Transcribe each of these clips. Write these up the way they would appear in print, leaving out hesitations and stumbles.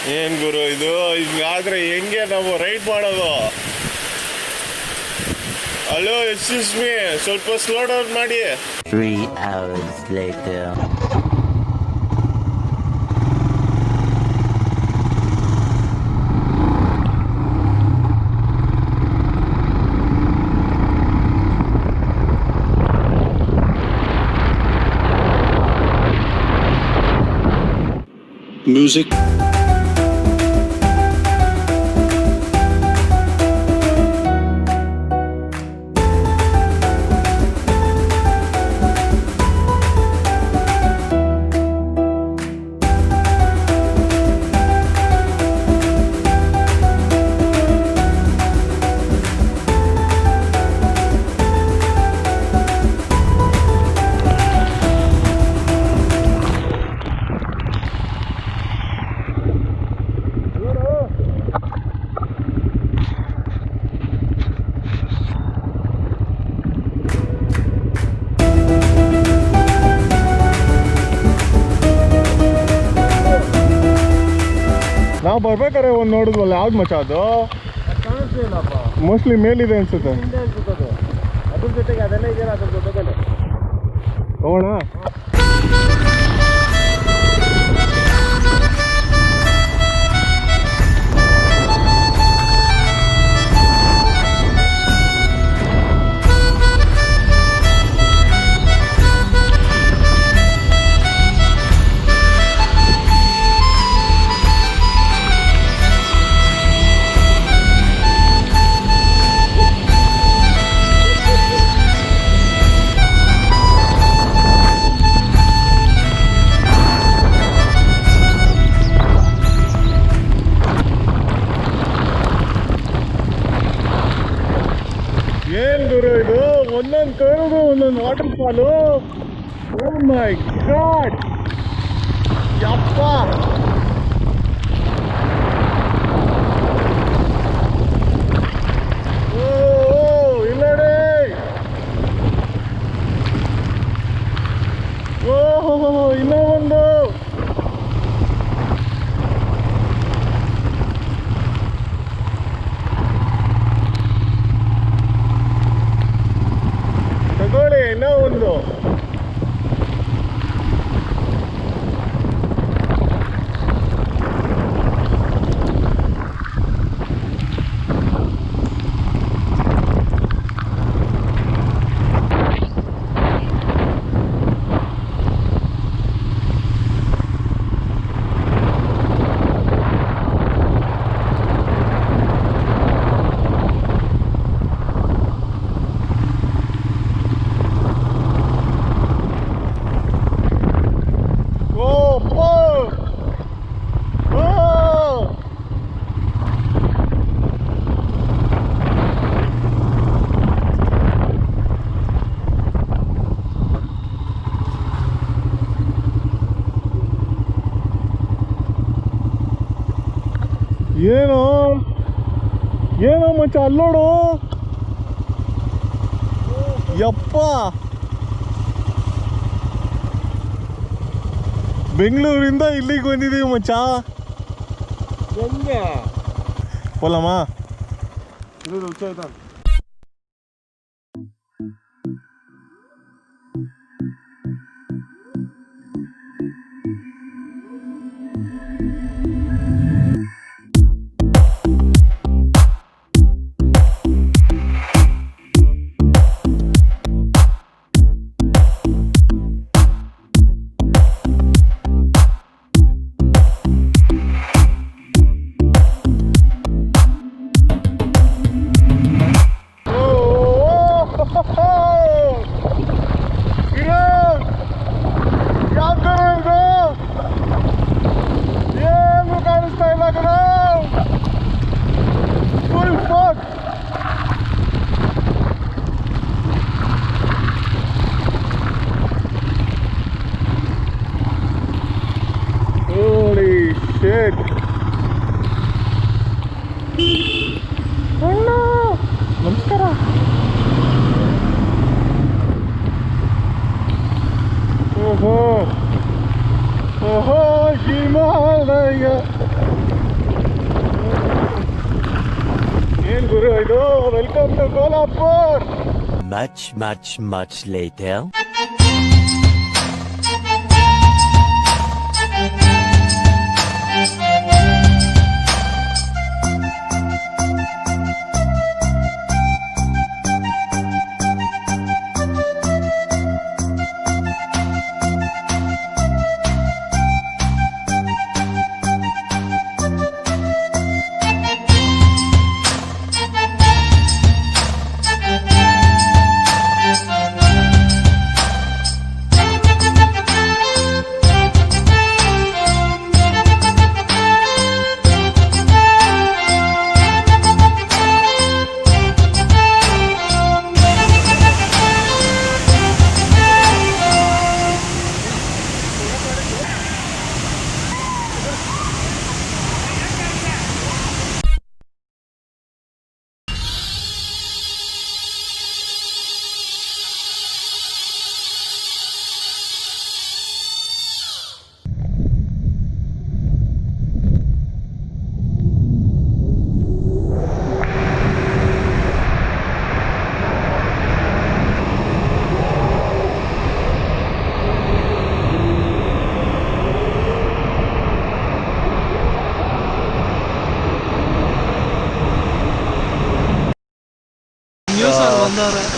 ಏನ್ ಗುರು ಇದು ಹಿಂಗಾದ್ರೆ ಹೆಂಗೆ ನಾವು ರೈಡ್ ಮಾಡೋದು? ಹಲೋ, ಎಕ್ಸ್ಕ್ಯೂಸ್ ಮೀ, ಸ್ವಲ್ಪ ಸ್ಲೋ ಡೌನ್ ಮಾಡಿ. 3 hours later. Music. ನಾವು ಬರ್ಬೇಕಾರೆ ಒಂದು ನೋಡಿದ್ವಲ್ಲ, ಯಾವ್ದು ಮಚ್ಚ ಅದು? ಮೋಸ್ಟ್ಲಿ ಮೇಲಿದೆ ಅನ್ಸುತ್ತೆ. ಅದ್ರ ಜೊತೆಗೆ ಅದೆಲ್ಲ ಇದೆಯಲ್ಲ, ಅದ್ರ ಜೊತೆಗೆ ಹೋಗೋಣ. ಏನ್ ಗುರು ಇದು? ಒಂದೊಂದು ಕರ್ದು ಒಂದೊಂದು ವಾಟರ್ ಫಾಲು. ಓ ಮೈ ಗಾಡ್, ಯಪ್ಪ! ಓ ಇಲ್ಲಡೆ, ಓಹೋ ಇನ್ನೂ ಒಂದು. ತಗೊಳ್ಳಿ, ಇನ್ನೂ ಒಂದು. ಏನೋ ಏನೋ ಮಚ್ಚ, ಅಲ್ಲೋಡು. ಯಪ್ಪ, ಬೆಂಗಳೂರಿಂದ ಇಲ್ಲಿಗೆ ಬಂದಿದ್ದೀವಿ ಮಚ್ಚ. ಹೆಂಗೆ ಹೋಲಮ್ಮ? ಇದು ರುಚಿ ಆಯ್ತಾ? shit. ಅಣ್ಣ ನಮಸ್ಕಾರ. ಓಹೋ ಓಹೋ ಹಿಮಾಲಯ ಏನ್ ಗುರು ಇದು? Welcome to Kolhapur. Much later.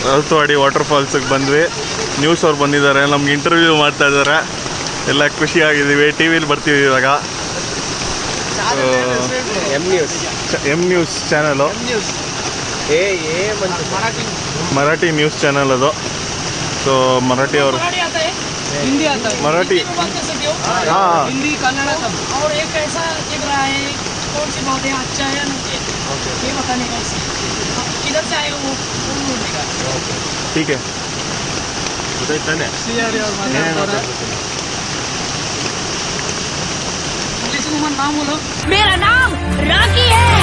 Rautwadi water ಫಾಲ್ಸಿಗೆ ಬಂದ್ವಿ. ನ್ಯೂಸ್ ಅವ್ರು ಬಂದಿದ್ದಾರೆ, ನಮ್ಗೆ ಇಂಟರ್ವ್ಯೂ ಮಾಡ್ತಾ ಇದ್ದಾರೆ. ಎಲ್ಲ ಖುಷಿಯಾಗಿದ್ದೀವಿ. ಟಿ ವಿಲಿ ಬರ್ತೀವಿ ಇವಾಗ. M news channel, Marathi news channel ಅದು. ಸೊ ಮರಾಠಿ ಅವರು मराठी हाँ हिंदी कन्नड़ सब और एक ऐसा दिख रहा है कौन सी बहुत है अच्छा है ये बताने का किधर से आए वो ठीक है. नाम बोलो. मेरा नाम राकी है.